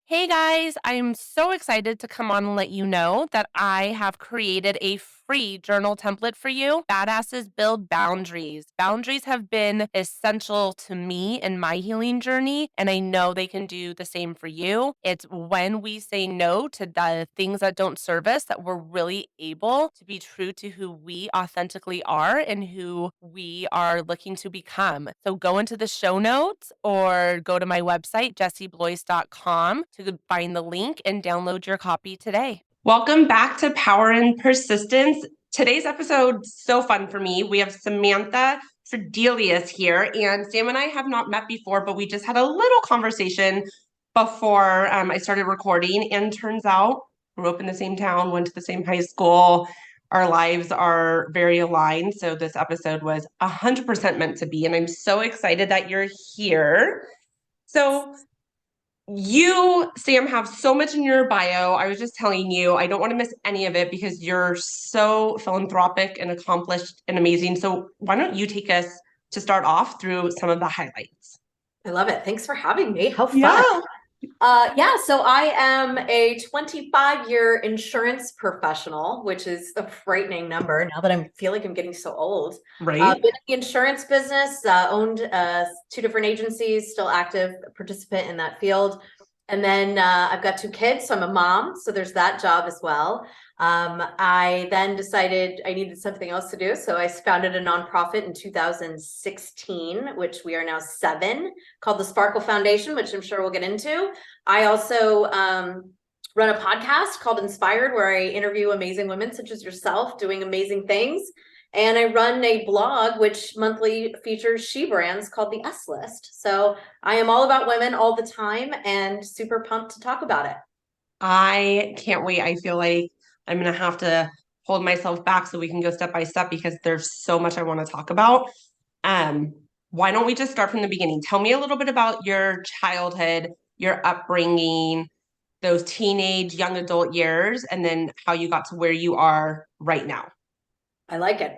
Hey guys, I'm so excited to come on and let you know that I have created a free journal template for you. Badasses build boundaries. Boundaries have been essential to me in my healing journey, and I know they can do the same for you. It's when we say no to the things that don't serve us that we're really able to be true to who we authentically are and who we are looking to become. So go into the show notes or go to my website, jessieblois.com, to find the link and download your copy today. Welcome back to Power and Persistence. Today's episode is so fun for me. We have Samantha Tradelius here, and Sam and I have not met before, but we just had a little conversation before I started recording, and turns out grew up in the same town, went to the same high school. Our lives are very aligned, so this episode was 100% meant to be, and I'm so excited that you're here. So you, Sam, have so much in your bio. I was just telling you, I don't want to miss any of it because you're so philanthropic and accomplished and amazing. So why don't you take us to start off through some of the highlights? I love it. Thanks for having me. How fun. Yeah. So I am a 25-year insurance professional, which is a frightening number now that I feel like I'm getting so old. Right. Been in the insurance business, owned two different agencies, still active participant in that field. And then I've got two kids, so I'm a mom. So there's that job as well. I then decided I needed something else to do. So I founded a nonprofit in 2016, which we are now 7, called the Sparkle Foundation, which I'm sure we'll get into. I also run a podcast called InspiHER'd, where I interview amazing women such as yourself doing amazing things. And I run a blog which monthly features she brands called the S List. So I am all about women all the time and super pumped to talk about it. I can't wait. I feel like I'm going to have to hold myself back so we can go step by step because there's so much I want to talk about. Why don't we just start from the beginning? Tell me a little bit about your childhood, your upbringing, those teenage, young adult years, and then how you got to where you are right now. I like it.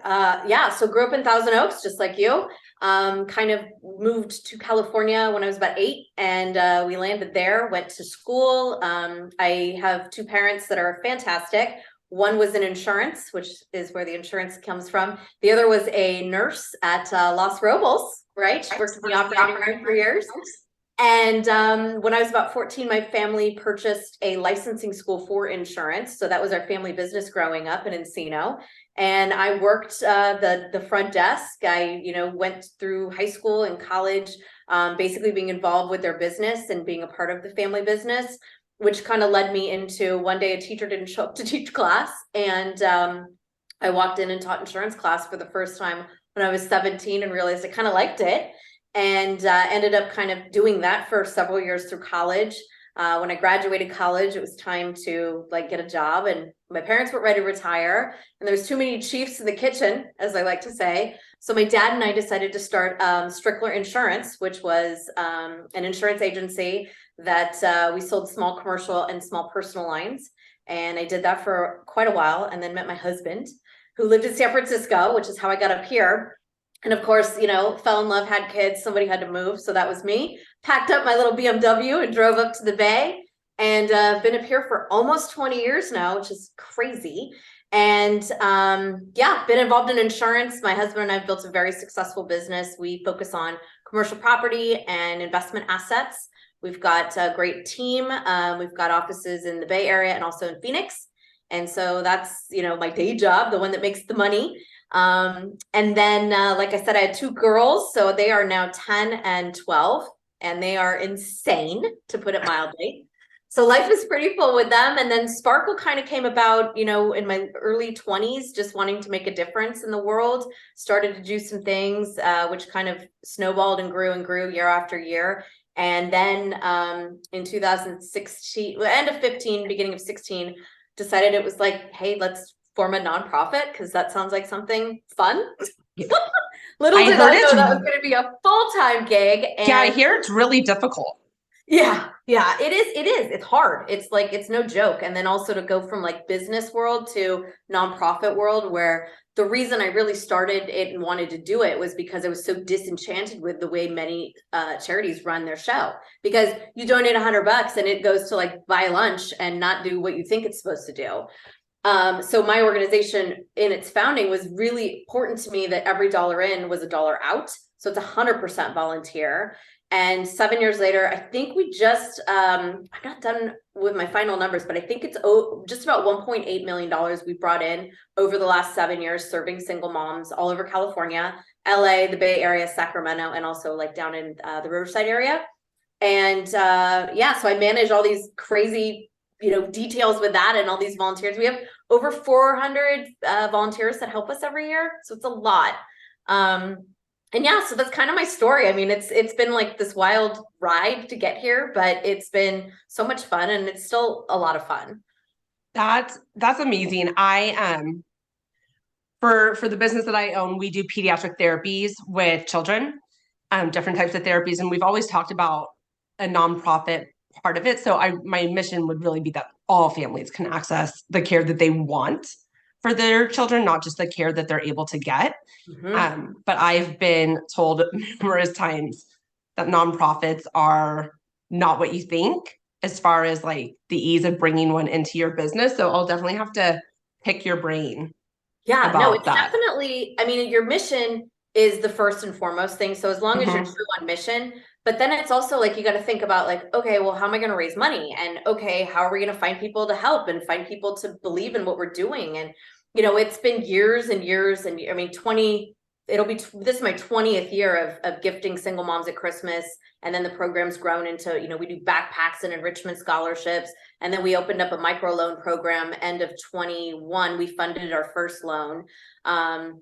So grew up in Thousand Oaks, just like you. Kind of moved to California when I was about 8, and we landed there, went to school. I have 2 parents that are fantastic. One was in insurance, which is where the insurance comes from. The other was a nurse at Los Robles, right? She worked in the operating room for years. And when I was about 14, my family purchased a licensing school for insurance. So that was our family business growing up in Encino. And I worked the front desk. I, went through high school and college, basically being involved with their business and being a part of the family business, which kind of led me into one day a teacher didn't show up to teach class. And I walked in and taught insurance class for the first time when I was 17 and realized I kind of liked it. And ended up kind of doing that for several years through college. When I graduated college, it was time to get a job, and my parents weren't ready to retire, and there was too many chiefs in the kitchen, as I like to say. So my dad and I decided to start Strickler Insurance, which was an insurance agency that we sold small commercial and small personal lines. And I did that for quite a while, and then met my husband, who lived in San Francisco, which is how I got up here. And of course, fell in love, had kids, somebody had to move. So that was me. Packed up my little BMW and drove up to the Bay, and been up here for almost 20 years now, which is crazy. And been involved in insurance. My husband and I have built a very successful business. We focus on commercial property and investment assets. We've got a great team. We've got offices in the Bay Area and also in Phoenix. And so that's, my day job, the one that makes the money. And then, like I said, I had 2 girls, so they are now 10 and 12, and they are insane, to put it mildly. So life is pretty full with them. And then Sparkle kind of came about, in my early 20s, just wanting to make a difference in the world, started to do some things, which kind of snowballed and grew year after year. And then, in 2016, end of 15, beginning of 16, decided it was like, hey, let's form a nonprofit, because that sounds like something fun. Little did I know that was going to be a full-time gig. And yeah, I hear it's really difficult. Yeah, yeah, it is. It is. It's hard. It's like, it's no joke. And then also to go from like business world to nonprofit world, where the reason I really started it and wanted to do it was because I was so disenchanted with the way many charities run their show. Because you donate $100 and it goes to like buy lunch and not do what you think it's supposed to do. So my organization in its founding was really important to me that every dollar in was a dollar out. So it's 100% volunteer. And 7 years later, I think we just, I'm not done with my final numbers, but I think it's just about $1.8 million we brought in over the last 7 years, serving single moms all over California, LA, the Bay Area, Sacramento, and also like down in the Riverside area. And yeah, so I manage all these crazy, details with that and all these volunteers. We have over 400 volunteers that help us every year. So it's a lot. And yeah, so that's kind of my story. I mean, it's been like this wild ride to get here, but it's been so much fun and it's still a lot of fun. That's amazing. I for the business that I own, we do pediatric therapies with children, different types of therapies, and we've always talked about a nonprofit part of it. So my mission would really be that all families can access the care that they want for their children, not just the care that they're able to get. But I've been told numerous times that nonprofits are not what you think as far as like the ease of bringing one into your business. So I'll definitely have to pick your brain Yeah, no, about it's that. definitely, I mean, your mission is the first and foremost thing. So as long as you're true on mission, but then it's also like, you got to think about like, okay, well, how am I going to raise money? And okay, how are we going to find people to help and find people to believe in what we're doing? And, it's been years and years. And I mean, this is my 20th year of gifting single moms at Christmas. And then the program's grown into, we do backpacks and enrichment scholarships. And then we opened up a microloan program end of 21. We funded our first loan,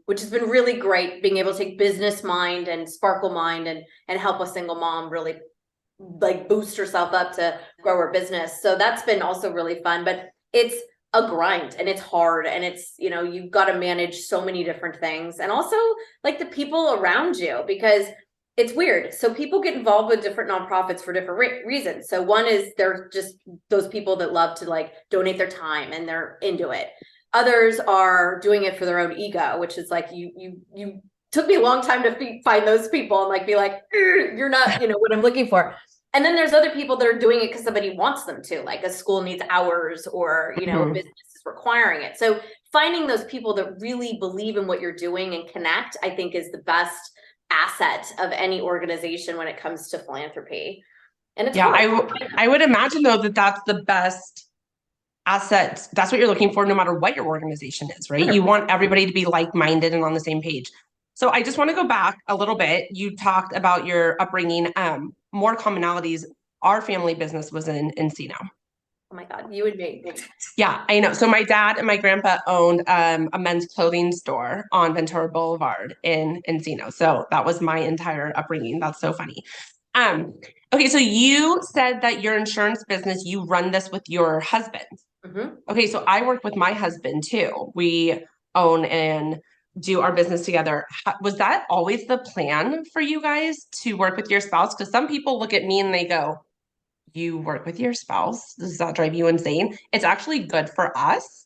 which has been really great, being able to take business mind and sparkle mind and help a single mom really like boost herself up to grow her business. So that's been also really fun, but it's a grind and it's hard and it's, you've got to manage so many different things and also like the people around you, because it's weird. So people get involved with different nonprofits for different reasons. So one is they're just those people that love to like donate their time and they're into it. Others are doing it for their own ego, which is like, you took me a long time to find those people and like, be like, you're not, what I'm looking for. And then there's other people that are doing it because somebody wants them to, like a school needs hours or, a business is requiring it. So finding those people that really believe in what you're doing and connect, I think is the best asset of any organization when it comes to philanthropy. And it's I would imagine though that that's the best asset. That's what you're looking for no matter what your organization is, right? 100%. You want everybody to be like-minded and on the same page. So I just want to go back a little bit. You talked about your upbringing, more commonalities. Our family business was in Encino. Oh my God, you and me. Yeah, I know. So my dad and my grandpa owned a men's clothing store on Ventura Boulevard in Encino. So that was my entire upbringing. That's so funny. Okay, so you said that your insurance business, you run this with your husband. Okay, so I work with my husband too. We own and do our business together. Was that always the plan for you guys to work with your spouse? Because some people look at me and they go, you work with your spouse? Does that drive you insane? It's actually good for us.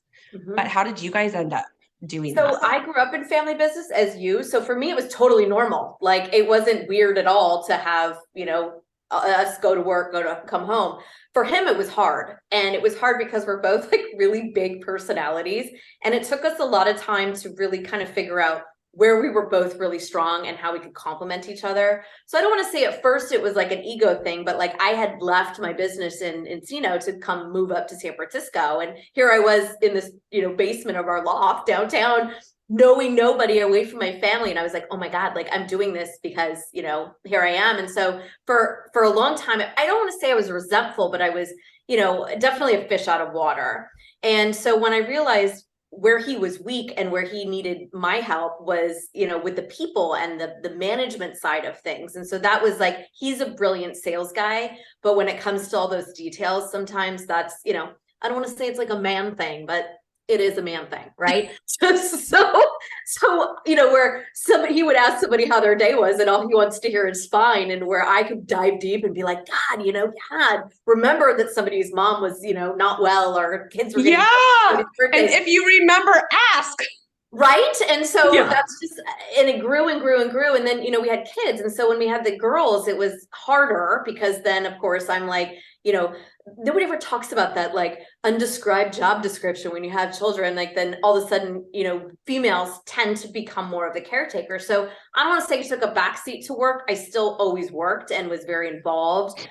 But how did you guys end up doing that? So I grew up in family business as you. So for me, it was totally normal. Like it wasn't weird at all to have, us go to work, come home. For him, it was hard. And it was hard because we're both like really big personalities. And it took us a lot of time to really kind of figure out where we were both really strong and how we could complement each other. So I don't want to say at first it was like an ego thing, but like I had left my business in Encino to come move up to San Francisco. And here I was in this, basement of our loft downtown, knowing nobody, away from my family. And I was like, oh my God, like I'm doing this because, here I am. And so for a long time, I don't want to say I was resentful, but I was, definitely a fish out of water. And so when I realized where he was weak and where he needed my help was, with the people and the management side of things. And so that was like, he's a brilliant sales guy, but when it comes to all those details, sometimes that's, I don't want to say it's like a man thing, but it is a man thing, right? So, where he would ask somebody how their day was and all he wants to hear is fine. And where I could dive deep and be like, God, remember that somebody's mom was, not well, or kids were getting and if you remember, ask. Right. And so that's just, and it grew and grew and grew. And then, we had kids. And so when we had the girls, it was harder because then, of course, I'm like, nobody ever talks about that, like undescribed job description when you have children. Like then all of a sudden, females tend to become more of the caretaker. So I don't want to say I took a backseat to work. I still always worked and was very involved.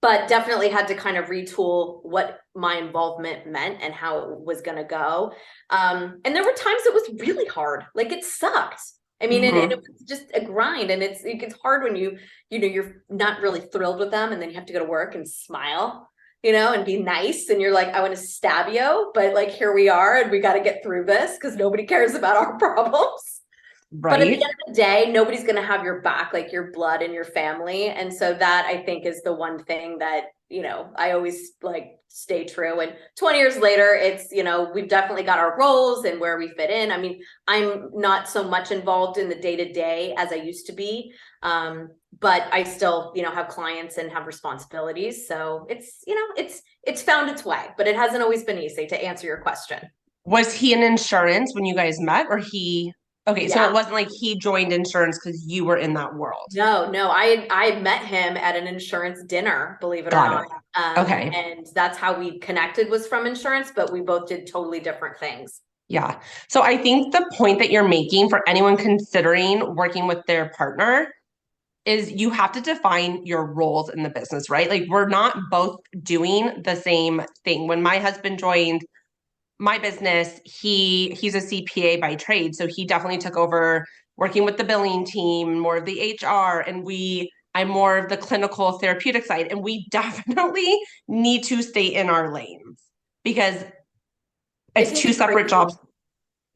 But definitely had to kind of retool what my involvement meant and how it was going to go. And there were times it was really hard. Like it sucked. I mean, and it was just a grind, and it gets hard when you're not really thrilled with them, and then you have to go to work and smile, and be nice. And you're like, I want to stab you, but like, here we are, and we got to get through this because nobody cares about our problems. Right. But at the end of the day, nobody's going to have your back, like your blood and your family. And so that, I think, is the one thing that, I always like stay true. And 20 years later, it's, we've definitely got our roles and where we fit in. I mean, I'm not so much involved in the day-to-day as I used to be. But I still, have clients and have responsibilities. So it's, it's found its way, but it hasn't always been easy, to answer your question. Was he in insurance when you guys met, or he... Okay, so it wasn't like he joined insurance because you were in that world. No, I met him at an insurance dinner, believe it or not. Okay. And that's how we connected, was from insurance, but we both did totally different things. Yeah. So I think the point that you're making for anyone considering working with their partner is you have to define your roles in the business, right? Like we're not both doing the same thing. When my husband joined my business, he's a CPA by trade. So he definitely took over working with the billing team, more of the HR, and I'm more of the clinical therapeutic side. And we definitely need to stay in our lanes because it's two separate jobs.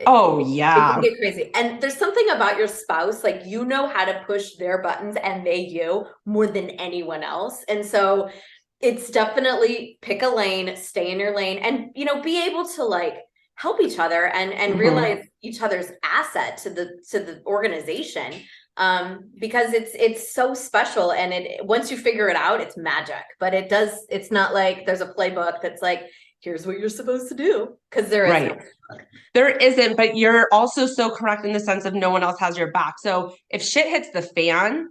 Oh yeah. It can get crazy. And there's something about your spouse, like, how to push their buttons and they you more than anyone else. And so it's definitely pick a lane, stay in your lane, and, be able to like help each other and realize each other's asset to the organization. Because it's so special. And once you figure it out, it's magic, but it's not like there's a playbook that's like, here's what you're supposed to do. Cause there isn't. There isn't, but you're also so correct in the sense of no one else has your back. So if shit hits the fan,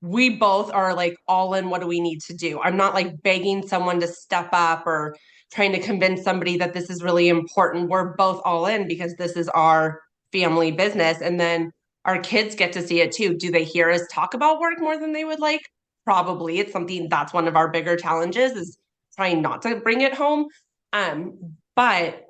we both are like all in. What do we need to do? I'm not like begging someone to step up or trying to convince somebody that this is really important. We're both all in because this is our family business. And then our kids get to see it too. Do they hear us talk about work more than they would like? Probably. It's something that's one of our bigger challenges, is trying not to bring it home. But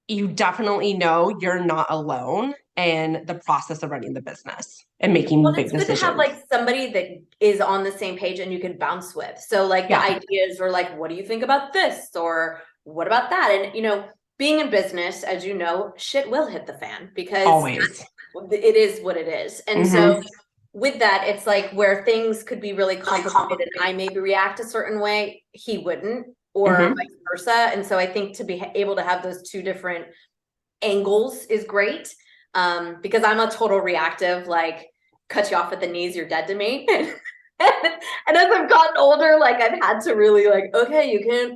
you definitely know you're not alone in the process of running the business and making big decisions. It's good to have like somebody that is on the same page and you can bounce with. So like the ideas are like, what do you think about this? Or what about that? And, being in business, as you know, shit will hit the fan because always. It is what it is. And so with that, it's like where things could be really complicated and I maybe react a certain way, he wouldn't, or vice versa. And so I think to be able to have those two different angles is great. Because I'm a total reactive, like cut you off at the knees, you're dead to me. And as I've gotten older, like I've had to really like, okay, you can't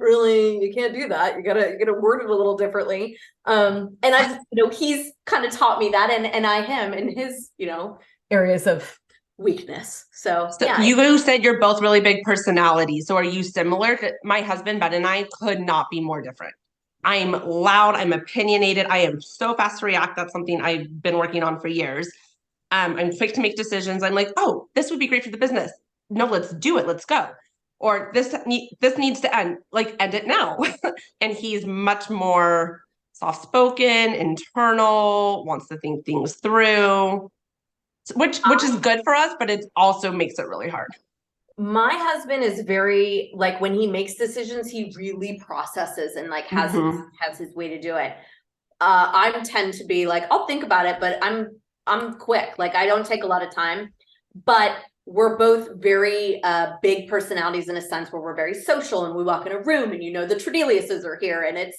do that. You gotta word it a little differently. And I've, he's kind of taught me that, and I him in his, areas of weakness. So yeah. You said you're both really big personalities. So are you similar? My husband, Ben, and I could not be more different. I'm loud. I'm opinionated. I am so fast to react. That's something I've been working on for years. I'm quick to make decisions. I'm like, oh, this would be great for the business. No, let's do it. Let's go. Or this needs to end. Like, end it now. And he's much more soft-spoken, internal, wants to think things through, which is good for us, but it also makes it really hard. My husband is very, like, when he makes decisions, he really processes and like has his way to do it. I tend to be like, I'll think about it, but I'm quick. Like, I don't take a lot of time, but we're both very big personalities in a sense where we're very social and we walk in a room and, the Tradeliuses are here and it's,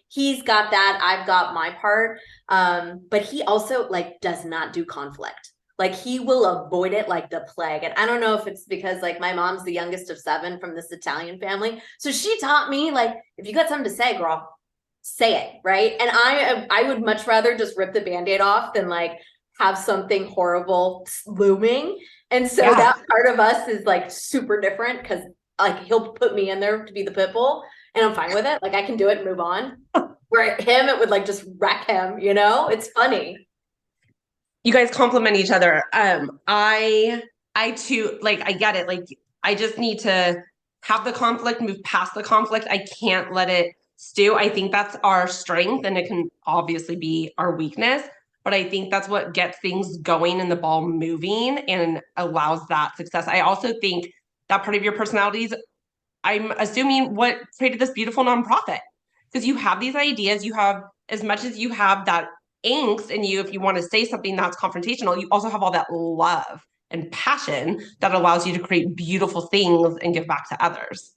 he's got that, I've got my part. But he also like does not do conflict. Like he will avoid it like the plague. And I don't know if it's because like my mom's the youngest of 7 from this Italian family. So she taught me like, if you got something to say, girl, say it, right? And I would much rather just rip the Band-Aid off than like have something horrible looming. And so that part of us is like super different because like he'll put me in there to be the pit bull and I'm fine with it. Like I can do it and move on. Where him, it would like just wreck him, It's funny. You guys compliment each other. I too, like, I get it. Like, I just need to have the conflict, move past the conflict. I can't let it stew. I think that's our strength and it can obviously be our weakness, but I think that's what gets things going and the ball moving and allows that success. I also think that part of your personality is, I'm assuming, what created this beautiful nonprofit. Because you have these ideas, you have, as much as you have that angst in you, if you want to say something that's confrontational, you also have all that love and passion that allows you to create beautiful things and give back to others.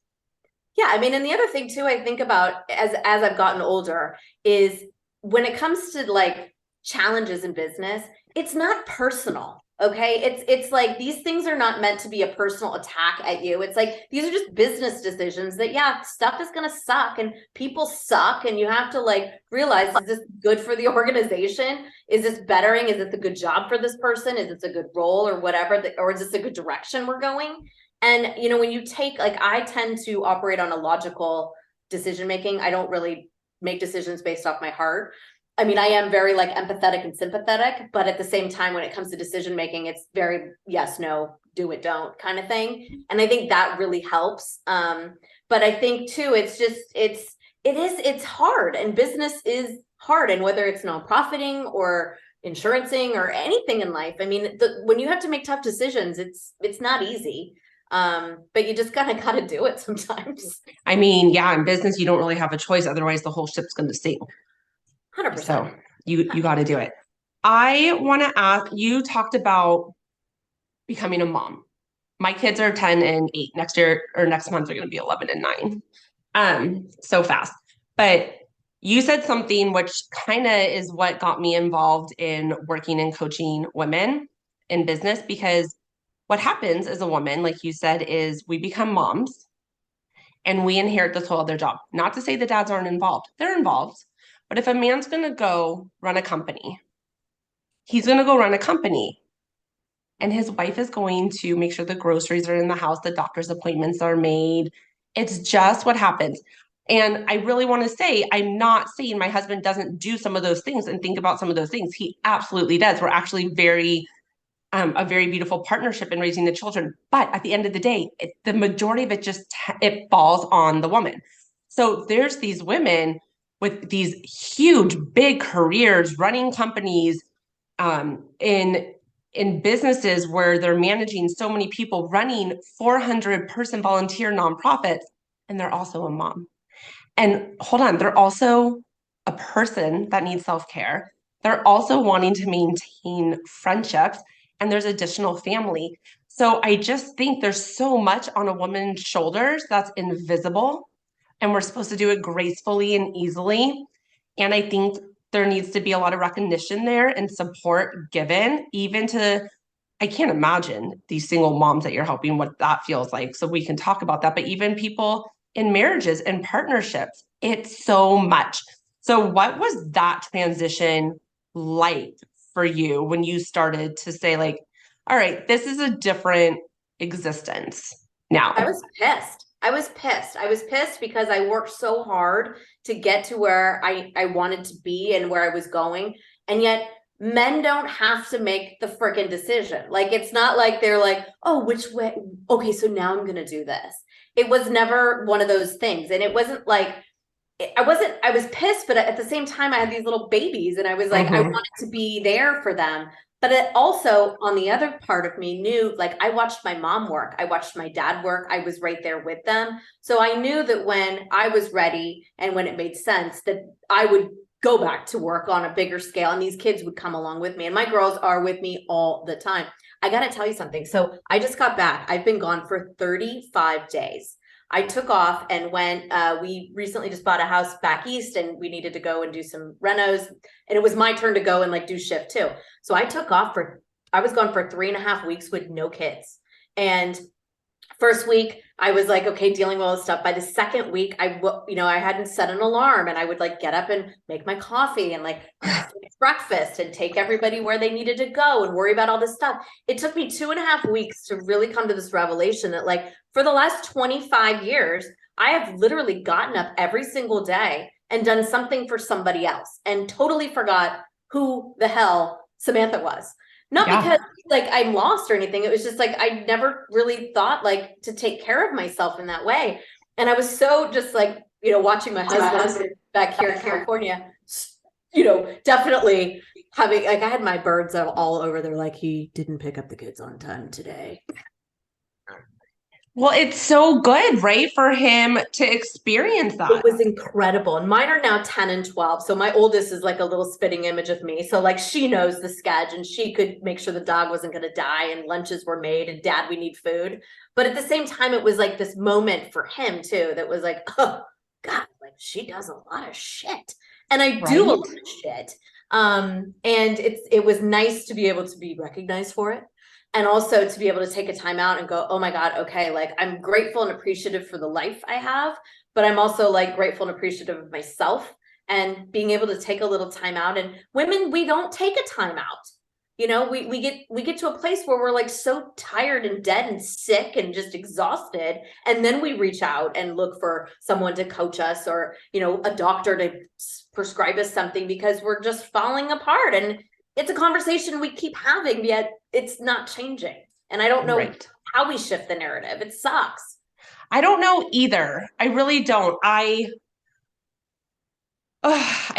Yeah, I mean, and the other thing too, I think about as I've gotten older is when it comes to like challenges in business, it's not personal. Okay. It's like these things are not meant to be a personal attack at you. It's like these are just business decisions that stuff is gonna suck and people suck. And you have to like realize, is this good for the organization? Is this bettering? Is it a good job for this person? Is this a good role or whatever? Or is this a good direction we're going? And, when you take, like, I tend to operate on a logical decision making. I don't really make decisions based off my heart. I mean, I am very like empathetic and sympathetic, but at the same time, when it comes to decision making, it's very yes, no, do it, don't kind of thing. And I think that really helps. But I think too, it's hard, and business is hard. And whether it's nonprofiting or insurancing or anything in life, I mean, when you have to make tough decisions, it's not easy. But you just kind of got to do it sometimes. I mean, yeah, in business, you don't really have a choice. Otherwise, the whole ship's going to sink. 100%. So you got to do it. I want to ask, you talked about becoming a mom. My kids are 10 and 8. Next year or next month, they're going to be 11 and 9. So fast. But you said something which kind of is what got me involved in working and coaching women in business, because what happens as a woman, like you said, is we become moms and we inherit this whole other job. Not to say the dads aren't involved. They're involved. But if a man's going to go run a company, he's going to go run a company. And his wife is going to make sure the groceries are in the house, the doctor's appointments are made. It's just what happens. And I really want to say, I'm not saying my husband doesn't do some of those things and think about some of those things. He absolutely does. We're actually a very beautiful partnership in raising the children. But at the end of the day, the majority of it it falls on the woman. So there's these women with these huge, big careers, running companies, in businesses where they're managing so many people, running 400-person volunteer nonprofits, and they're also a mom. And hold on, they're also a person that needs self-care. They're also wanting to maintain friendships, and there's additional family. So I just think there's so much on a woman's shoulders that's invisible, and we're supposed to do it gracefully and easily. And I think there needs to be a lot of recognition there and support given, even to, I can't imagine these single moms that you're helping, what that feels like. So we can talk about that, but even people in marriages and partnerships, it's so much. So what was that transition like for you when you started to say like, all right, this is a different existence now? I was pissed. I was pissed because I worked so hard to get to where I wanted to be and where I was going. And yet men don't have to make the freaking decision. Like, it's not like they're like, oh, which way? Okay, so now I'm going to do this. It was never one of those things. And it wasn't like, I was pissed, but at the same time, I had these little babies and I was like, I wanted to be there for them. But it also, on the other part of me, knew, like, I watched my mom work. I watched my dad work. I was right there with them. So I knew that when I was ready and when it made sense, that I would go back to work on a bigger scale. And these kids would come along with me. And my girls are with me all the time. I got to tell you something. So I just got back. I've been gone for 35 days. I took off and went, we recently just bought a house back east and we needed to go and do some renos. And it was my turn to go and like do shift too. So I took off I was gone for 3.5 weeks with no kids. And first week I was like, okay, dealing with all this stuff. By the second week, I hadn't set an alarm and I would like get up and make my coffee and like breakfast and take everybody where they needed to go and worry about all this stuff. It took me 2.5 weeks to really come to this revelation that like for the last 25 years, I have literally gotten up every single day and done something for somebody else and totally forgot who the hell Samantha was. Not because like I'm lost or anything. It was just like, I never really thought like to take care of myself in that way. And I was so just like, watching my husband back here in California, definitely having, like I had my birds all over there. Like he didn't pick up the kids on time today. Well, it's so good, right? For him to experience that. It was incredible. And mine are now 10 and 12. So my oldest is like a little spitting image of me. So like she knows the sketch and she could make sure the dog wasn't going to die and lunches were made and dad, we need food. But at the same time, it was like this moment for him too, that was like, oh God, like she does a lot of shit. And I do a lot of shit. And it was nice to be able to be recognized for it. And also to be able to take a time out and go, oh my God, okay, like I'm grateful and appreciative for the life I have, but I'm also like grateful and appreciative of myself and being able to take a little time out. And women, we don't take a time out. We get to a place where we're like so tired and dead and sick and just exhausted. And then we reach out and look for someone to coach us or, a doctor to prescribe us something because we're just falling apart. And it's a conversation we keep having, yet it's not changing. And I don't know how we shift the narrative. It sucks. I don't know either. I really don't. I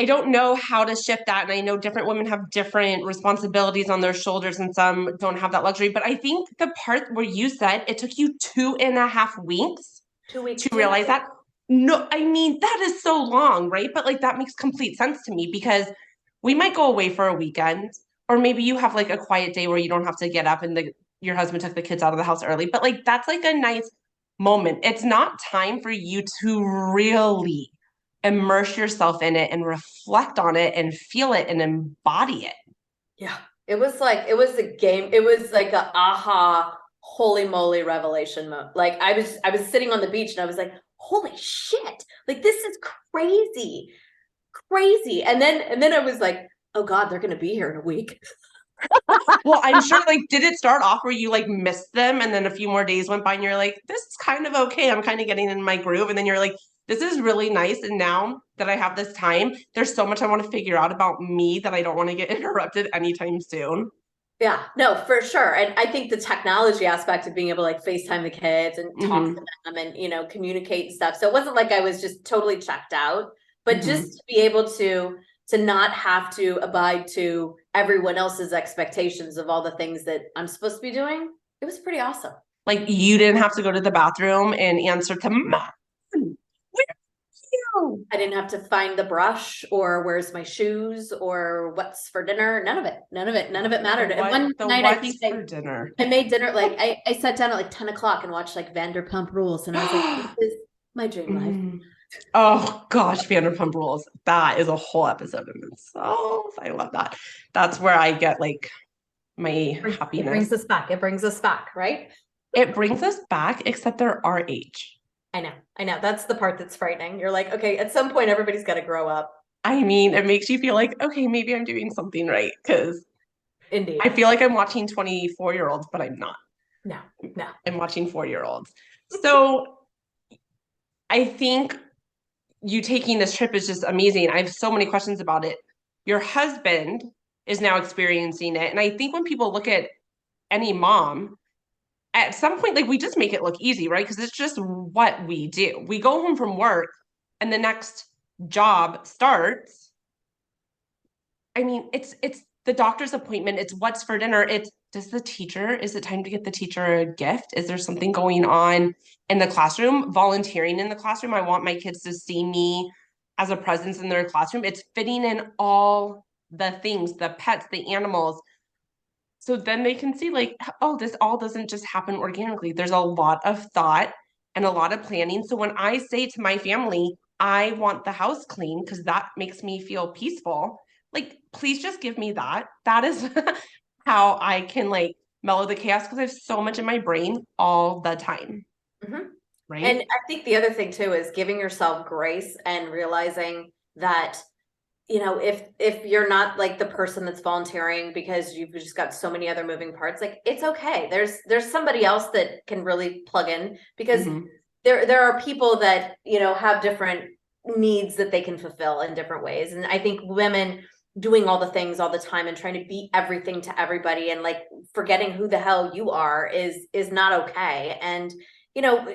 don't know how to shift that. And I know different women have different responsibilities on their shoulders and some don't have that luxury. But I think the part where you said it took you 2.5 weeks 2 weeks to realize that. No, I mean, that is so long, right? But like that makes complete sense to me because we might go away for a weekend, or maybe you have like a quiet day where you don't have to get up and your husband took the kids out of the house early. But like that's like a nice moment. It's not time for you to really immerse yourself in it and reflect on it and feel it and embody it. Yeah. It was a game. It was like a aha, holy moly revelation mode. Like I was sitting on the beach and I was like, holy shit, like this is crazy. And then I was like, oh God, they're going to be here in a week. Well, I'm sure like, did it start off where you like missed them and then a few more days went by and you're like, this is kind of okay. I'm kind of getting in my groove. And then you're like, this is really nice. And now that I have this time, there's so much I want to figure out about me that I don't want to get interrupted anytime soon. Yeah, no, for sure. And I think the technology aspect of being able to like FaceTime the kids and talk to them and, communicate and stuff. So it wasn't like I was just totally checked out, but just to be able to not have to abide to everyone else's expectations of all the things that I'm supposed to be doing. It was pretty awesome. Like you didn't have to go to the bathroom and answer to Mom. Where are you? I didn't have to find the brush or where's my shoes or what's for dinner. None of it mattered. And one night I think I made dinner. Like I sat down at like 10 o'clock and watched like Vanderpump Rules. And I was like, this is my dream life. Oh gosh, Vanderpump Rules. That is a whole episode in itself. I love that. That's where I get like my happiness. It brings us back, right? It brings us back, except they're our age. I know. That's the part that's frightening. You're like, okay, at some point everybody's got to grow up. I mean, it makes you feel like, okay, maybe I'm doing something right. Because indeed, I feel like I'm watching 24-year-olds, but I'm not. No. I'm watching 4-year-olds. So I think you taking this trip is just amazing. I have so many questions about it. Your husband is now experiencing it. And I think when people look at any mom, at some point, like we just make it look easy, right? Because it's just what we do. We go home from work and the next job starts. I mean, it's the doctor's appointment. It's what's for dinner. Is it time to get the teacher a gift? Is there something going on in the classroom? Volunteering in the classroom. I want my kids to see me as a presence in their classroom. It's fitting in all the things, the pets, the animals. So then they can see like, oh, this all doesn't just happen organically. There's a lot of thought and a lot of planning. So when I say to my family, I want the house clean because that makes me feel peaceful, like, please just give me that. That is how I can like mellow the chaos because I have so much in my brain all the time. Mhm. Right. And I think the other thing too is giving yourself grace and realizing that, you know, if you're not like the person that's volunteering because you've just got so many other moving parts, like it's okay. There's somebody else that can really plug in because there are people that, you know, have different needs that they can fulfill in different ways. And I think women doing all the things all the time and trying to be everything to everybody and like forgetting who the hell you are is not okay. And you know,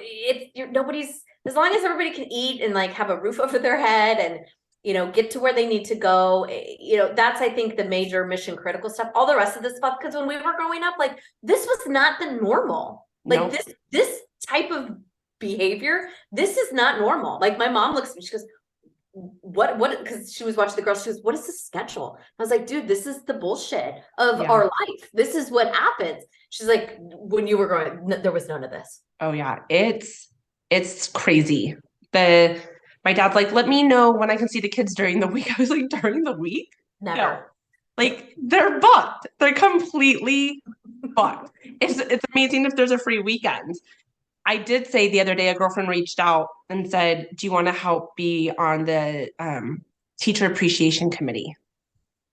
nobody's, as long as everybody can eat and like have a roof over their head and, you know, get to where they need to go, you know, that's, I think, the major mission critical stuff. All the rest of this stuff, because when we were growing up, like this was not the normal. Like Nope. this type of behavior, this is not normal. Like my mom looks at me, she goes, what, because she was watching the girls, she goes, what is the schedule? I was like, dude, this is the bullshit of our life. This is what happens. She's like, when you were growing, there was none of this. Oh yeah, it's crazy. My dad's like, let me know when I can see the kids during the week. I was like, during the week? Never. No. Like they're booked. They're completely booked. It's amazing if there's a free weekend. I did say the other day, a girlfriend reached out and said, do you want to help be on the teacher appreciation committee?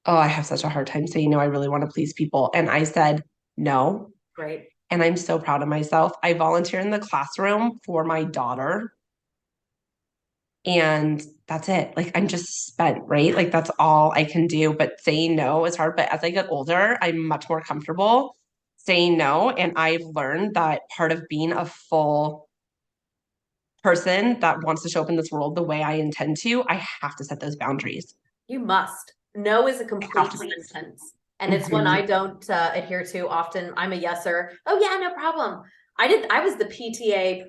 Oh, I have such a hard time saying no. I really want to please people. And I said, no. Right. And I'm so proud of myself. I volunteer in the classroom for my daughter. And that's it. Like I'm just spent, right? Like that's all I can do. But saying no is hard. But as I get older, I'm much more comfortable saying no. And I've learned that part of being a full person that wants to show up in this world the way I intend to, I have to set those boundaries. You must. No is a complete sentence. And it's one I don't adhere to often. I'm a yeser. Oh yeah, no problem. I was the PTA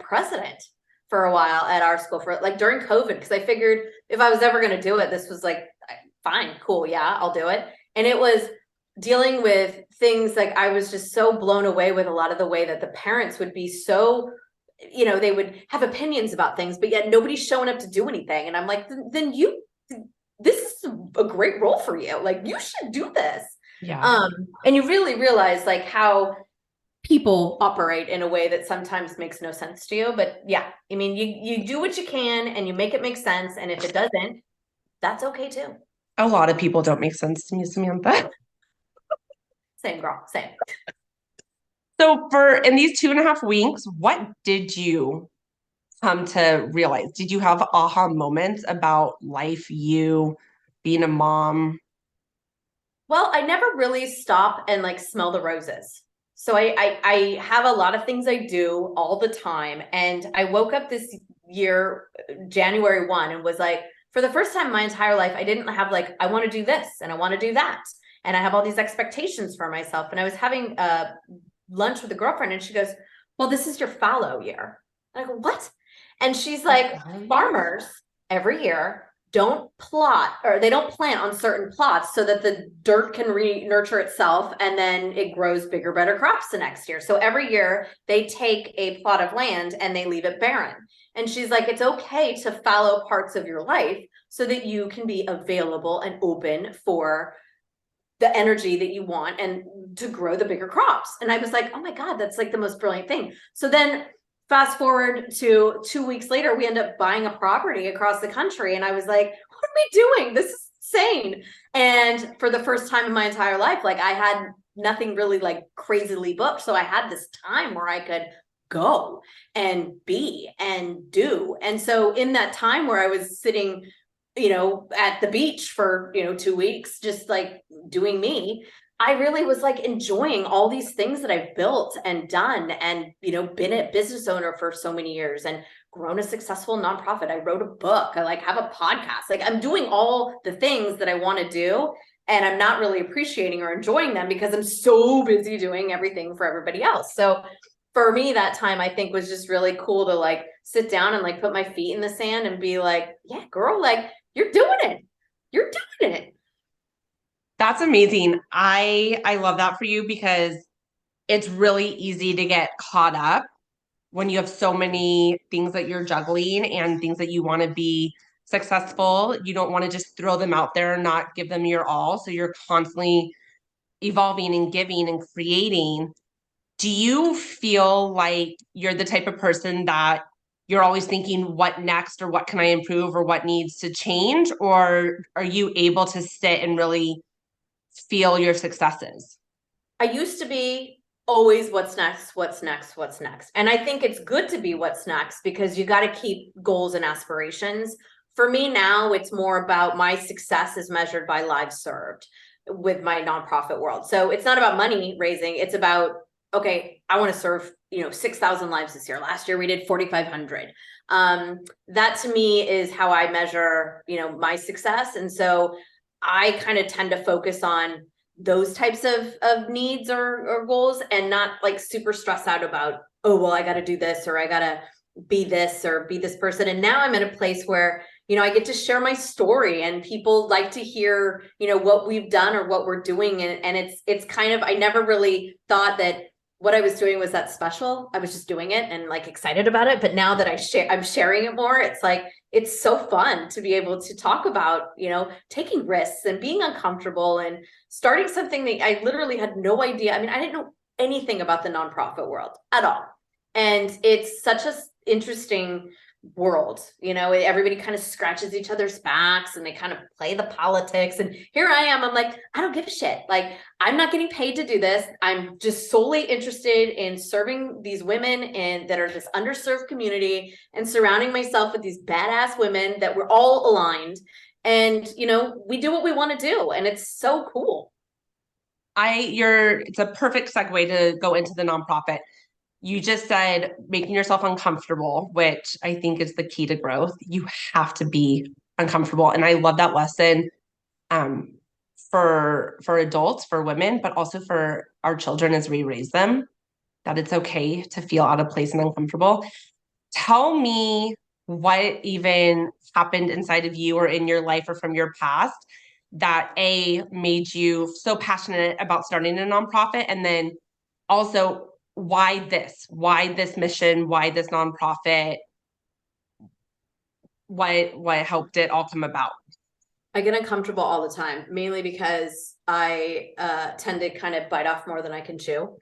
president for a while at our school for like during COVID, because I figured if I was ever going to do it, this was like, fine, cool. Yeah, I'll do it. And it was dealing with things like I was just so blown away with a lot of the way that the parents would be so, you know, they would have opinions about things, but yet nobody's showing up to do anything. And I'm like, then this is a great role for you. Like you should do this. Yeah. And you really realize like how people operate in a way that sometimes makes no sense to you. But yeah, I mean, you do what you can and you make it make sense. And if it doesn't, that's okay too. A lot of people don't make sense to me, Samantha. Same girl, same. So in these 2.5 weeks, what did you come to realize? Did you have aha moments about life, you being a mom? Well, I never really stop and like smell the roses. So I have a lot of things I do all the time. And I woke up this year, January 1, and was like, for the first time in my entire life, I didn't have like, I want to do this and I want to do that. And I have all these expectations for myself. And I was having lunch with a girlfriend and she goes, well, this is your fallow year. And I go, what? And she's like, farmers every year don't plot, or they don't plant on certain plots so that the dirt can nurture itself and then it grows bigger, better crops the next year. So every year they take a plot of land and they leave it barren. And she's like, it's okay to fallow parts of your life so that you can be available and open for the energy that you want and to grow the bigger crops. And I was like, oh my God, that's like the most brilliant thing. So then fast forward to 2 weeks later, we end up buying a property across the country. And I was like, what are we doing? This is insane. And for the first time in my entire life, like I had nothing really like crazily booked. So I had this time where I could go and be and do. And so in that time where I was sitting, you know, at the beach for, 2 weeks, just like doing me, I really was like enjoying all these things that I've built and done and, been a business owner for so many years and grown a successful nonprofit. I wrote a book. I like have a podcast. Like I'm doing all the things that I want to do. And I'm not really appreciating or enjoying them because I'm so busy doing everything for everybody else. So for me, that time I think was just really cool to like sit down and like put my feet in the sand and be like, yeah, girl, like you're doing it. You're doing it. That's amazing. I love that for you because it's really easy to get caught up when you have so many things that you're juggling and things that you want to be successful. You don't want to just throw them out there and not give them your all. So you're constantly evolving and giving and creating. Do you feel like you're the type of person that you're always thinking, what next, or what can I improve, or what needs to change? Or are you able to sit and really feel your successes? I used to be always what's next, what's next, what's next. And I think it's good to be what's next because you got to keep goals and aspirations. For me now, it's more about my success is measured by lives served with my nonprofit world. So it's not about money raising. It's about, okay, I want to serve, 6,000 lives this year. Last year we did 4,500. That to me is how I measure, my success. And so I kind of tend to focus on those types of needs or goals and not like super stressed out about, oh, well, I got to do this or I got to be this or be this person. And now I'm in a place where, I get to share my story and people like to hear, what we've done or what we're doing. And it's kind of, I never really thought that what I was doing was that special. I was just doing it and like excited about it. But now that I'm sharing it more, it's like, it's so fun to be able to talk about, taking risks and being uncomfortable and starting something that I literally had no idea. I mean, I didn't know anything about the nonprofit world at all. And it's such a interesting world, everybody kind of scratches each other's backs and they kind of play the politics. And here I am, I'm like, I don't give a shit. Like, I'm not getting paid to do this. I'm just solely interested in serving these women and that are this underserved community and surrounding myself with these badass women that we're all aligned. And, we do what we want to do. And it's so cool. It's a perfect segue to go into the nonprofit. You just said making yourself uncomfortable, which I think is the key to growth. You have to be uncomfortable. And I love that lesson for adults, for women, but also for our children as we raise them, that it's okay to feel out of place and uncomfortable. Tell me what even happened inside of you or in your life or from your past that made you so passionate about starting a nonprofit, and then also why this mission, why this nonprofit, what helped it all come about? I get uncomfortable all the time, mainly because I tend to kind of bite off more than I can chew.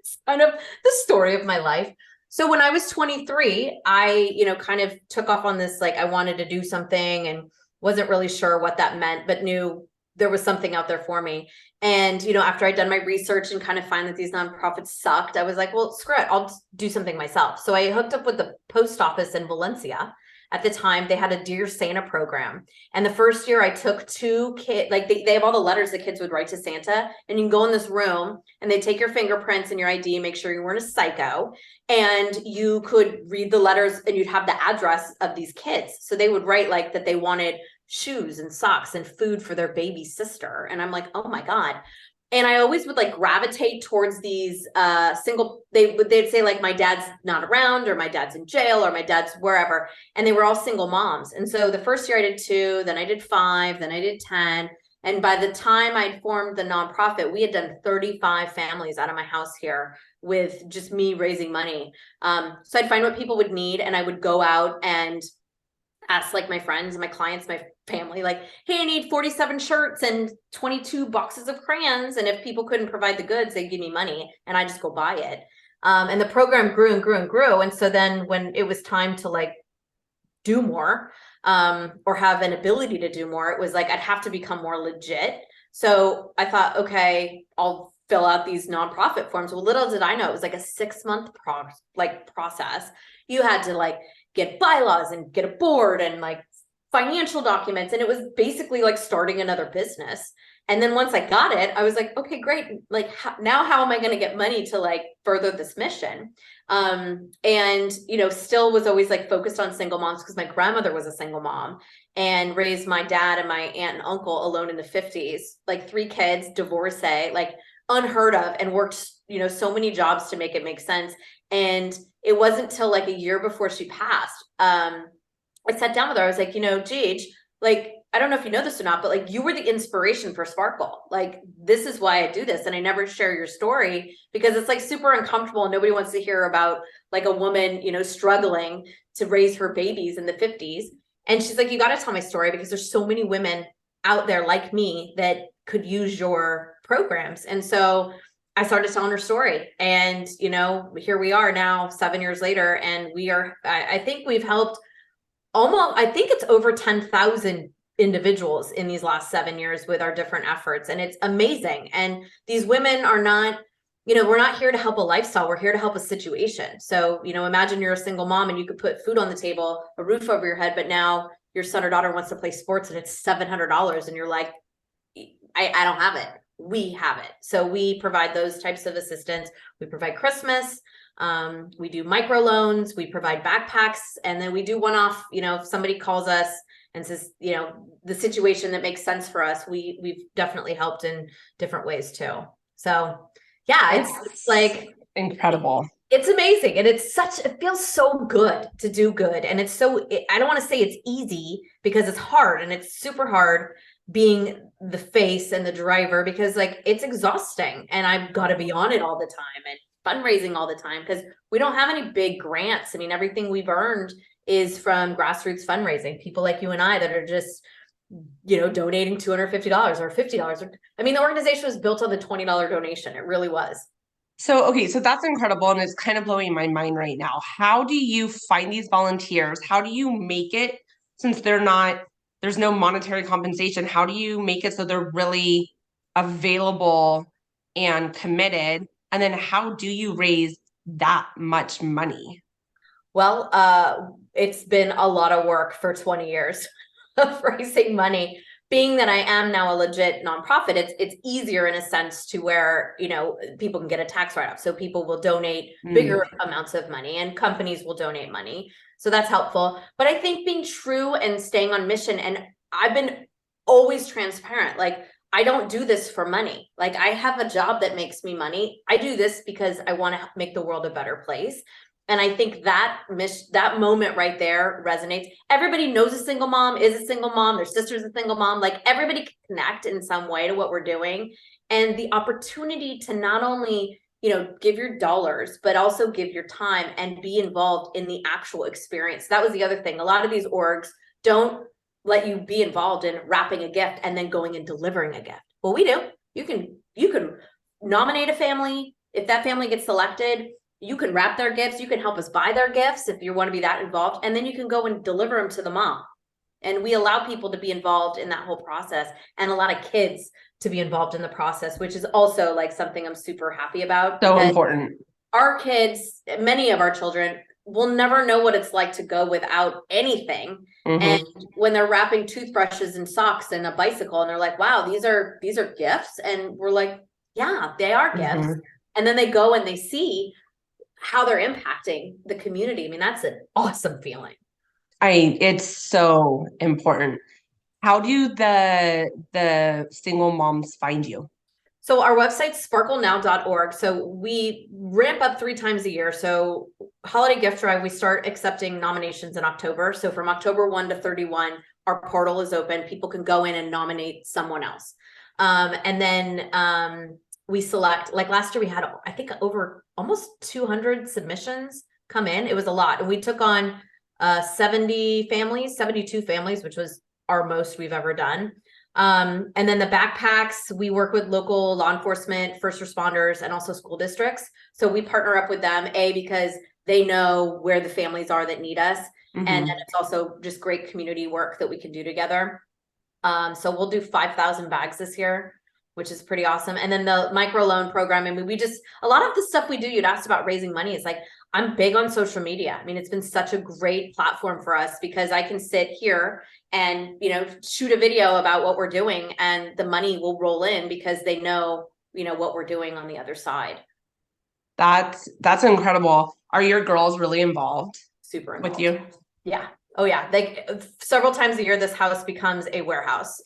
It's kind of the story of my life. So when I was 23, I, kind of took off on this, like I wanted to do something and wasn't really sure what that meant, but knew there was something out there for me. And, after I'd done my research and kind of find that these nonprofits sucked, I was like, well, screw it, I'll just do something myself. So I hooked up with the post office in Valencia. At the time, they had a Dear Santa program. And the first year I took 2 kids, like they have all the letters the kids would write to Santa. And you can go in this room and they take your fingerprints and your ID, make sure you weren't a psycho. And you could read the letters and you'd have the address of these kids. So they would write like that they wanted shoes and socks and food for their baby sister. And I'm like, oh my God. And I always would like gravitate towards these they'd say like, my dad's not around or my dad's in jail or my dad's wherever. And they were all single moms. And so the first year I did 2, then I did 5, then I did 10. And by the time I'd formed the nonprofit, we had done 35 families out of my house here with just me raising money. So I'd find what people would need and I would go out and ask like my friends, my clients, my family, like, hey, I need 47 shirts and 22 boxes of crayons. And if people couldn't provide the goods, they'd give me money and I just go buy it. And the program grew and grew and grew. And so then when it was time to like do more or have an ability to do more, it was like, I'd have to become more legit. So I thought, okay, I'll fill out these nonprofit forms. Well, little did I know, it was like a 6-month process. You had to like get bylaws and get a board and like financial documents. And it was basically like starting another business. And then once I got it, I was like, okay, great. Like now how am I going to get money to like further this mission? And, still was always like focused on single moms because my grandmother was a single mom and raised my dad and my aunt and uncle alone in the 50s, like 3 kids, divorcee, like unheard of and worked, so many jobs to make it make sense. And it wasn't till like a year before she passed. I sat down with her. I was like, Gage, like, I don't know if you know this or not, but like you were the inspiration for Sparkle. Like, this is why I do this. And I never share your story because it's like super uncomfortable and nobody wants to hear about like a woman, struggling to raise her babies in the 50s. And she's like, you got to tell my story because there's so many women out there like me that could use your programs. And so I started telling her story, and, here we are now 7 years later, and I think we've helped I think it's over 10,000 individuals in these last 7 years with our different efforts. And it's amazing. And these women are not, we're not here to help a lifestyle. We're here to help a situation. So, imagine you're a single mom and you could put food on the table, a roof over your head, but now your son or daughter wants to play sports and it's $700. And you're like, I don't have it. We have it. So we provide those types of assistance. We provide Christmas. We do microloans, we provide backpacks, and then we do one-off, if somebody calls us and says, the situation that makes sense for us, we've definitely helped in different ways too. So yeah, it's like incredible. It's amazing. And it feels so good to do good. And I don't want to say it's easy because it's hard, and it's super hard being the face and the driver because like it's exhausting and I've got to be on it all the time and fundraising all the time because we don't have any big grants. I mean, everything we've earned is from grassroots fundraising, people like you and I that are just, donating $250 or $50. I mean, the organization was built on the $20 donation. It really was. So that's incredible. And it's kind of blowing my mind right now. How do you find these volunteers? How do you make it, since there's no monetary compensation, how do you make it so they're really available and committed? And then how do you raise that much money? Well, it's been a lot of work for 20 years of raising money. Being that I am now a legit nonprofit, it's easier in a sense to where, people can get a tax write-off. So people will donate bigger amounts of money and companies will donate money. So that's helpful. But I think being true and staying on mission, and I've been always transparent. Like, I don't do this for money. Like, I have a job that makes me money. I do this because I want to make the world a better place. And I think that moment right there resonates. Everybody knows a single mom, is a single mom, their sister's a single mom. Like, everybody can connect in some way to what we're doing. And the opportunity to not only, give your dollars, but also give your time and be involved in the actual experience. That was the other thing. A lot of these orgs don't let you be involved in wrapping a gift and then going and delivering a gift. Well, we do. You can nominate a family. If that family gets selected, you can wrap their gifts. You can help us buy their gifts if you want to be that involved. And then you can go and deliver them to the mom. And we allow people to be involved in that whole process, and a lot of kids to be involved in the process, which is also like something I'm super happy about. So important. Our kids, many of our children, will never know what it's like to go without anything. Mm-hmm. And when they're wrapping toothbrushes and socks and a bicycle, and they're like, wow, these are gifts. And we're like, yeah, they are gifts. Mm-hmm. And then they go and they see how they're impacting the community. I mean, that's an awesome feeling. It's so important. How do the single moms find you? So our website's sparklenow.org. So we ramp up 3 times a year. So holiday gift drive, we start accepting nominations in October. So from October 1 to 31, our portal is open. People can go in and nominate someone else. And then we select, like last year we had, I think, over almost 200 submissions come in. It was a lot. And we took on 72 families, which was our most we've ever done. And then the backpacks, we work with local law enforcement, first responders, and also school districts. So we partner up with them, because they know where the families are that need us. Mm-hmm. And then it's also just great community work that we can do together. So we'll do 5,000 bags this year, which is pretty awesome. And then the microloan program, I mean, a lot of the stuff we do, you'd asked about raising money. It's like, I'm big on social media. I mean, it's been such a great platform for us because I can sit here and, shoot a video about what we're doing, and the money will roll in because they know, what we're doing on the other side. That's incredible. Are your girls really involved? Super involved. With you? Yeah. Oh yeah. Like several times a year, this house becomes a warehouse.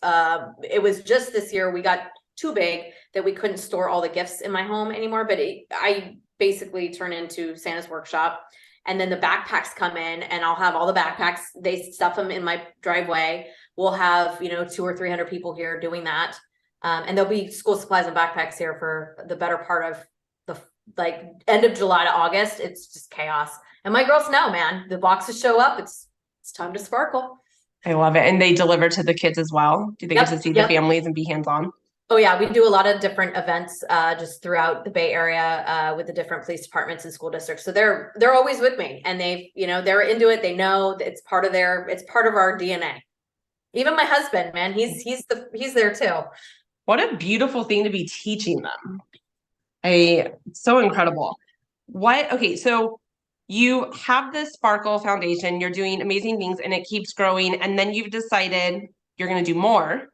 It was just this year we got too big that we couldn't store all the gifts in my home anymore. But I basically turn into Santa's workshop. And then the backpacks come in and I'll have all the backpacks. They stuff them in my driveway. We'll have, 200 or 300 people here doing that. And there'll be school supplies and backpacks here for the better part of the end of July to August. It's just chaos. And my girls know, man, the boxes show up. It's time to sparkle. I love it. And they deliver to the kids as well. Do they get to see the families and be hands-on? Oh yeah, we do a lot of different events just throughout the Bay Area with the different police departments and school districts. So they're always with me, and they're into it. They know that it's part of our DNA. Even my husband, man, he's there too. What a beautiful thing to be teaching them. So incredible. Okay, so you have this Sparkle Foundation, you're doing amazing things and it keeps growing. And then you've decided you're going to do more.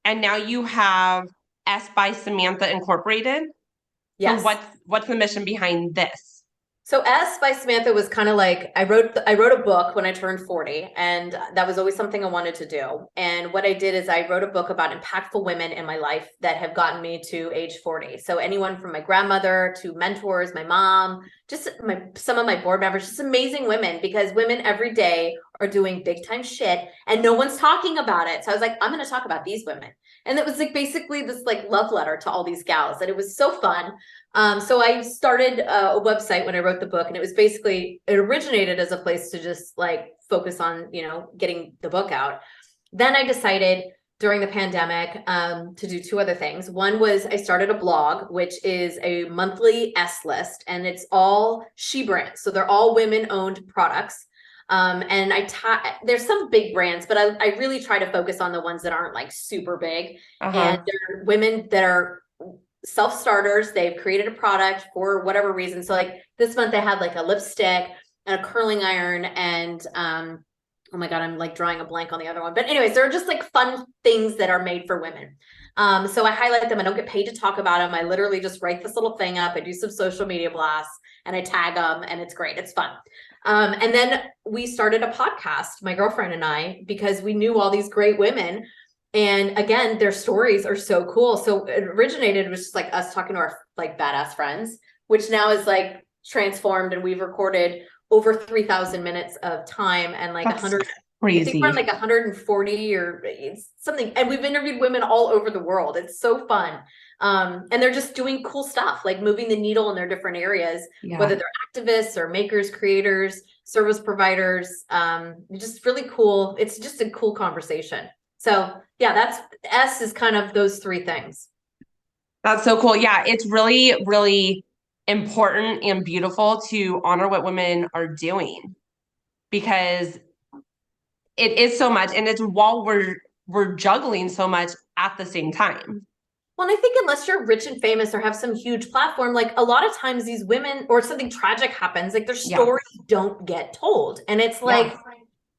And now you have S by Samantha Incorporated. Yes. So what's the mission behind this? So S by Samantha was kind of like, I wrote a book when I turned 40, and that was always something I wanted to do. And what I did is I wrote a book about impactful women in my life that have gotten me to age 40. So anyone from my grandmother to mentors, my mom, just some of my board members, just amazing women, because women every day are doing big time shit and no one's talking about it. So I was like, I'm going to talk about these women. And it was like basically this like love letter to all these gals, and it was so fun. So I started a website when I wrote the book, and it originated as a place to just like focus on, getting the book out. Then I decided during the pandemic to do two other things. One was I started a blog, which is a monthly S list, and it's all she brands. So they're all women owned products. And there's some big brands, but I really try to focus on the ones that aren't like super big. And they're women that are self-starters. They've created a product for whatever reason. So like this month I had like a lipstick and a curling iron and oh my God, I'm like drawing a blank on the other one. But anyways, they're just like fun things that are made for women. So I highlight them. I don't get paid to talk about them. I literally just write this little thing up. I do some social media blasts and I tag them, and it's great. It's fun. And then we started a podcast, my girlfriend and I, because we knew all these great women. And again, their stories are so cool. So it was just like us talking to our like badass friends, which now is like transformed, and we've recorded over 3,000 minutes of time and like 100. Crazy. I think we're on like 140 or something. And we've interviewed women all over the world. It's so fun. And they're just doing cool stuff, like moving the needle in their different areas, whether they're activists or makers, creators, service providers, just really cool. It's just a cool conversation. So yeah, that's S is kind of those three things. That's so cool. Yeah, it's really, really important and beautiful to honor what women are doing, because it is so much, and it's while we're juggling so much at the same time. Well, and I think unless you're rich and famous or have some huge platform, like a lot of times these women, or something tragic happens, like their stories don't get told. And it's like,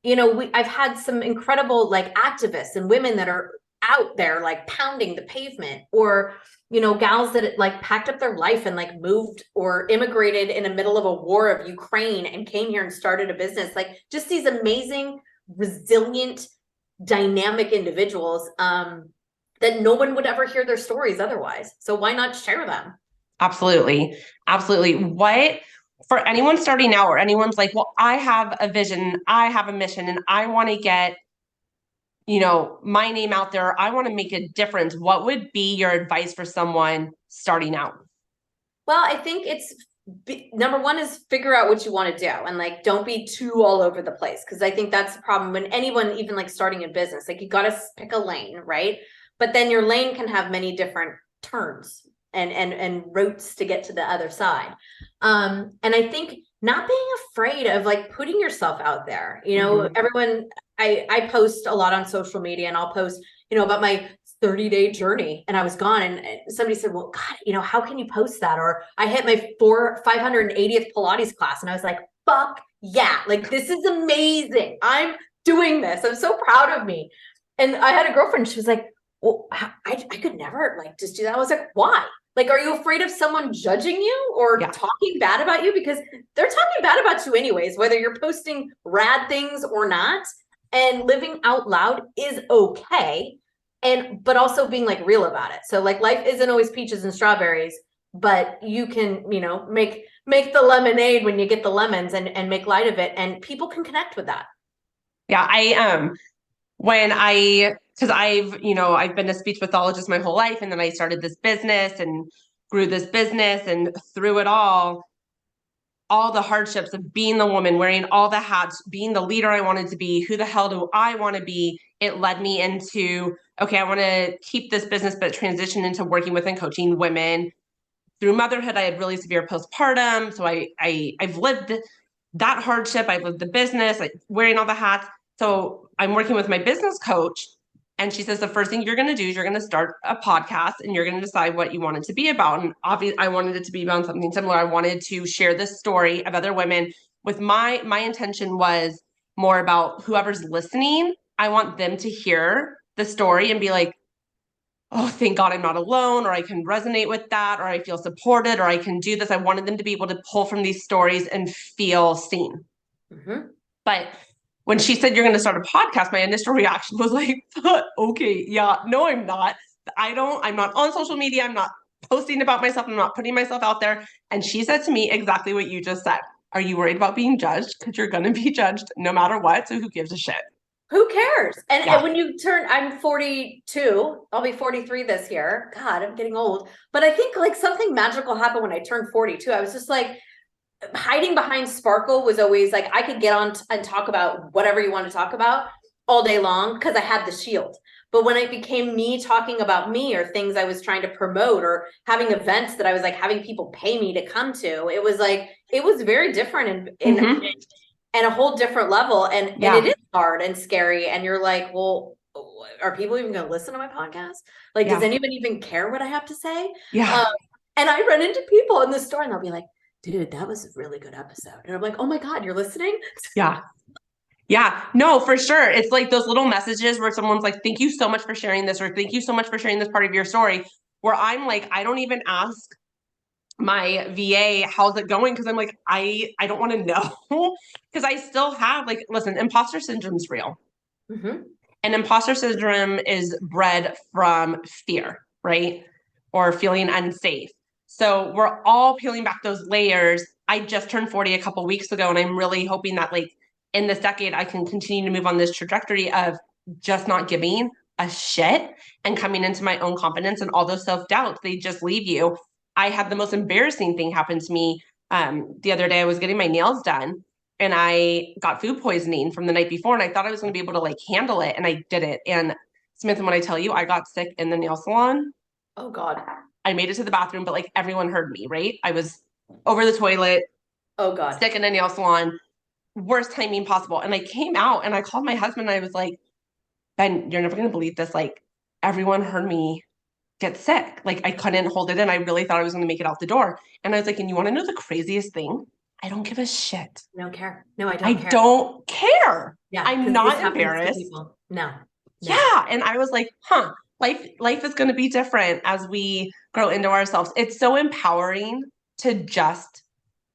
I've had some incredible like activists and women that are out there like pounding the pavement, or, gals that like packed up their life and like moved or immigrated in the middle of a war of Ukraine and came here and started a business. Like just these amazing, resilient, dynamic individuals that no one would ever hear their stories otherwise. So why not share them? Absolutely. Absolutely. What, for anyone starting out, or anyone's like, well, I have a vision, I have a mission, and I want to get, my name out there, I want to make a difference. What would be your advice for someone starting out? Well, I think it's number one is figure out what you want to do, and like don't be too all over the place, because I think that's the problem when anyone even like starting a business, like you got to pick a lane, right? But then your lane can have many different turns and routes to get to the other side. And I think not being afraid of like putting yourself out there, everyone, I post a lot on social media, and I'll post, about my 30-day journey, and I was gone, and somebody said, well, God, how can you post that? Or I hit my 580th Pilates class, and I was like, fuck yeah, like this is amazing. I'm doing this. I'm so proud of me. And I had a girlfriend, she was like, well, I could never like just do that. I was like, why? Like, are you afraid of someone judging you or talking bad about you? Because they're talking bad about you anyways, whether you're posting rad things or not. And living out loud is okay. but also being like real about it. So like life isn't always peaches and strawberries, but you can, you know, make the lemonade when you get the lemons and make light of it, and people can connect with that. Yeah, because I've been a speech pathologist my whole life, and then I started this business and grew this business, and through it all the hardships of being the woman, wearing all the hats, being the leader I wanted to be, who the hell do I want to be? It led me into, okay, I want to keep this business, but transition into working with and coaching women. Through motherhood, I had really severe postpartum. So I've lived that hardship. I've lived the business, like wearing all the hats. So I'm working with my business coach, and she says the first thing you're going to do is you're going to start a podcast, and you're going to decide what you want it to be about. And obviously, I wanted it to be about something similar. I wanted to share the story of other women. With my intention was more about whoever's listening. I want them to hear the story and be like, oh, thank God I'm not alone, or I can resonate with that, or I feel supported, or I can do this. I wanted them to be able to pull from these stories and feel seen. Mm-hmm. But when she said you're going to start a podcast, my initial reaction was like, okay, yeah, no, I'm not. I'm not on social media. I'm not posting about myself. I'm not putting myself out there. And she said to me exactly what you just said. Are you worried about being judged? Because you're going to be judged no matter what. So who gives a shit? Who cares? And, Yeah. and when you turn, I'm 42, I'll be 43 this year. God, I'm getting old. But I think like something magical happened when I turned 42. I was just like, hiding behind sparkle was always like, I could get on and talk about whatever you want to talk about all day long because I had the shield. But when it became me talking about me or things I was trying to promote or having events that I was like having people pay me to come to, it was like, it was very different and a whole different level. And it is hard and scary. And you're like, well, are people even going to listen to my podcast? Like, does anybody even care what I have to say? Yeah. And I run into people in the store and they'll be like, dude, that was a really good episode. And I'm like, oh my God, you're listening? Yeah. Yeah, no, for sure. It's like those little messages where someone's like, thank you so much for sharing this, or thank you so much for sharing this part of your story, where I'm like, I don't even ask my VA, how's it going? Because I'm like, I don't want to know. Because I still have like, listen, imposter syndrome is real. Mm-hmm. And imposter syndrome is bred from fear, right? Or feeling unsafe. So we're all peeling back those layers. I just turned 40 a couple weeks ago, and I'm really hoping that like in this decade, I can continue to move on this trajectory of just not giving a shit and coming into my own confidence, and all those self-doubts, they just leave you. I had the most embarrassing thing happen to me the other day. I was getting my nails done, and I got food poisoning from the night before, and I thought I was going to be able to like handle it, and I didn't. And Samantha, when I tell you I got sick in the nail salon, oh God, I made it to the bathroom, but like everyone heard me, right? I was over the toilet, oh God, sick in a nail salon, worst timing possible. And I came out and I called my husband, and I was like, Ben, you're never going to believe this. Like everyone heard me get sick. Like I couldn't hold it in. I really thought I was going to make it out the door. And I was like, and you want to know the craziest thing? I don't give a shit. I don't care. No, I I don't care. don't care. Yeah, I'm not embarrassed. No. Yeah. And I was like, life is going to be different as we grow into ourselves. It's so empowering to just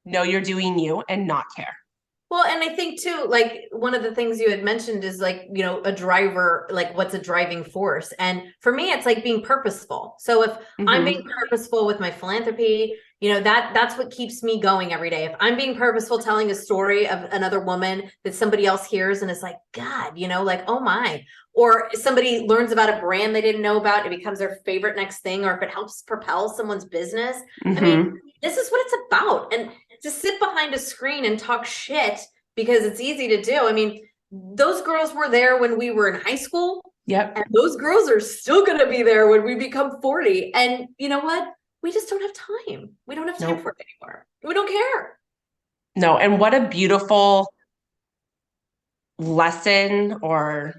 know you're doing you and not care. Well, and I think too, like one of the things you had mentioned is like, you know, a driver, like what's a driving force? And for me, it's like being purposeful. So if I'm being purposeful with my philanthropy, you know, that's what keeps me going every day. If I'm being purposeful, telling a story of another woman that somebody else hears and is like, God, you know, like, oh my, or somebody learns about a brand they didn't know about, it becomes their favorite next thing, or if it helps propel someone's business. I mean, this is what it's about. And to sit behind a screen and talk shit because it's easy to do. I mean, those girls were there when we were in high school. Yep. And those girls are still going to be there when we become 40. And you know what? We just don't have time. We don't have time for it anymore. We don't care. No. And what a beautiful lesson, or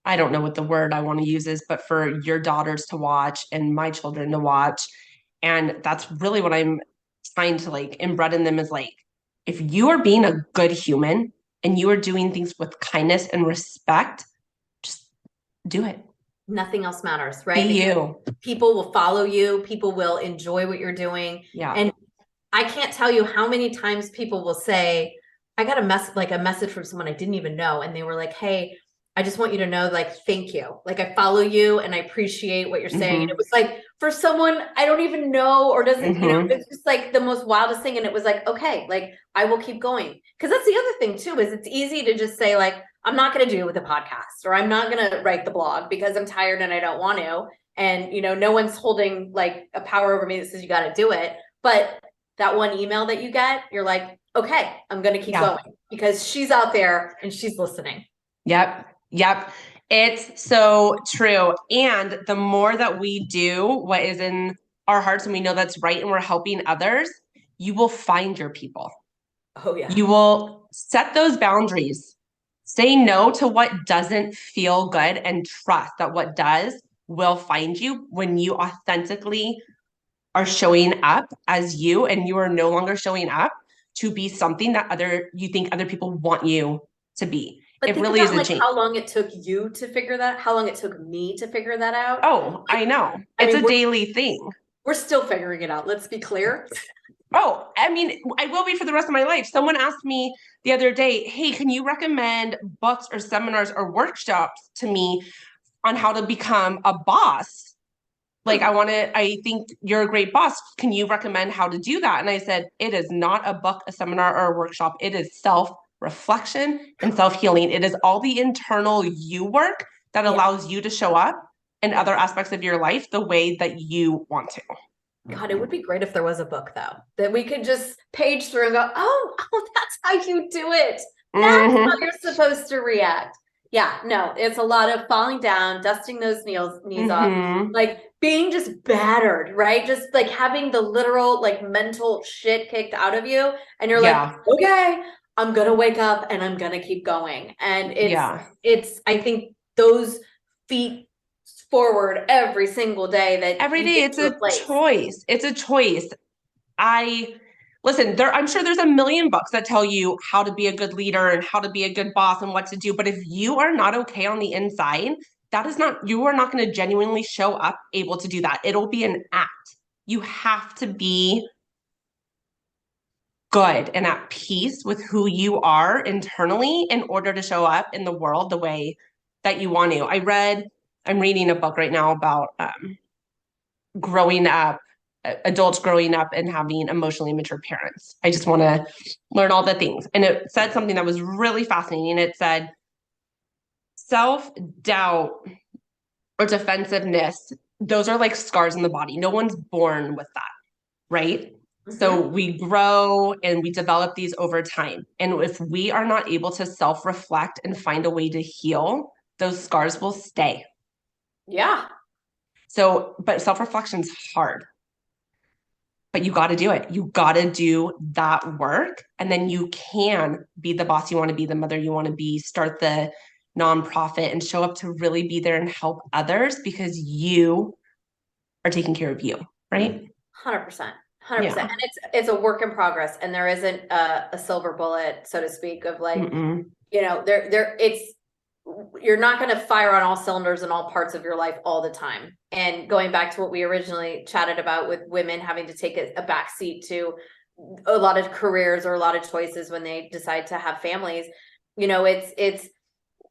I don't know what the word I want to use is, but for your daughters to watch and my children to watch. And that's really what I'm trying to like embed in them is like, if you are being a good human and you are doing things with kindness and respect, just do it. Nothing else matters, right? Be you. People will follow you. People will enjoy what you're doing. Yeah. And I can't tell you how many times people will say, I got a message from someone I didn't even know. And they were like, hey, I just want you to know, like, thank you. Like, I follow you and I appreciate what you're saying. Mm-hmm. It was like, for someone I don't even know or doesn't, Mm-hmm. it's just like the most wildest thing. And it was like, okay, like, I will keep going. Because that's the other thing too, is it's easy to just say, like, I'm not going to do the podcast, or I'm not going to write the blog because I'm tired and I don't want to. And, no one's holding like a power over me that says you got to do it. But that one email that you get, you're like, okay, I'm going to keep going because she's out there and she's listening. Yep. It's so true. And the more that we do what is in our hearts and we know that's right and we're helping others, you will find your people. Oh, yeah. You will set those boundaries. Say no to what doesn't feel good and trust that what does will find you when you authentically are showing up as you, and you are no longer showing up to be something that you think other people want you to be. But it think really about is a like change. how long it took you to figure that, how long it took me to figure that out. Oh, I know. It's a daily thing. We're still figuring it out. Let's be clear. Oh, I mean, I will be for the rest of my life. Someone asked me the other day, hey, can you recommend books or seminars or workshops to me on how to become a boss? Like, I think you're a great boss. Can you recommend how to do that? And I said, it is not a book, a seminar, or a workshop. It is self-reflection and self-healing. It is all the internal you work that allows you to show up in other aspects of your life the way that you want to. God, it would be great if there was a book though, that we could just page through and go, oh, that's how you do it. That's how you're supposed to react. Yeah, no, it's a lot of falling down, dusting those knees off, like being just battered, right? Just like having the literal like mental shit kicked out of you. And you're like, okay, I'm going to wake up and I'm going to keep going. And it's, I think those feet forward every single day that every day it's a choice. It's a choice. Listen, I'm sure there's a million books that tell you how to be a good leader and how to be a good boss and what to do. But if you are not okay on the inside, you are not going to genuinely show up able to do that. It'll be an act. You have to be good and at peace with who you are internally in order to show up in the world the way that you want to. I'm reading a book right now about growing up, adults growing up and having emotionally immature parents. I just want to learn all the things. And it said something that was really fascinating. It said, self-doubt or defensiveness, those are like scars in the body. No one's born with that, right? So we grow and we develop these over time. And if we are not able to self-reflect and find a way to heal, those scars will stay. Yeah. So, but self-reflection's hard. But you got to do it. You got to do that work. And then you can be the boss you want to be, the mother you want to be, start the nonprofit and show up to really be there and help others because you are taking care of you, right? 100%. 100%. And it's a work in progress. And there isn't a silver bullet, so to speak, of like, you're not going to fire on all cylinders in all parts of your life all the time. And going back to what we originally chatted about with women having to take a back seat to a lot of careers or a lot of choices when they decide to have families,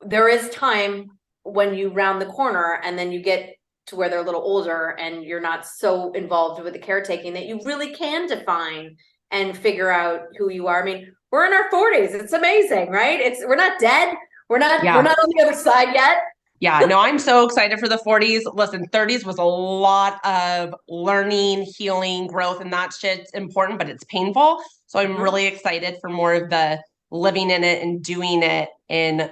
there is time when you round the corner and then you get to where they're a little older and you're not so involved with the caretaking that you really can define and figure out who you are. I mean, we're in our 40s. It's amazing, right? We're not dead. We're not on the other side yet. Yeah, no, I'm so excited for the 40s. Listen, 30s was a lot of learning, healing, growth, and that shit's important, but it's painful. So I'm really excited for more of the living in it and doing it in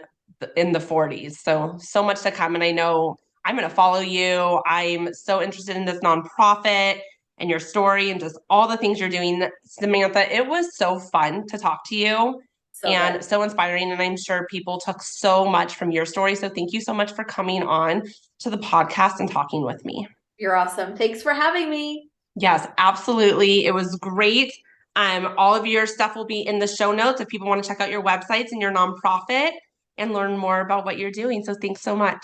the 40s. So much to come. And I know I'm going to follow you. I'm so interested in this nonprofit and your story and just all the things you're doing. Samantha, it was so fun to talk to you. So inspiring. And I'm sure people took so much from your story. So thank you so much for coming on to the podcast and talking with me. You're awesome. Thanks for having me. Yes, absolutely. It was great. All of your stuff will be in the show notes if people want to check out your websites and your nonprofit and learn more about what you're doing. So thanks so much.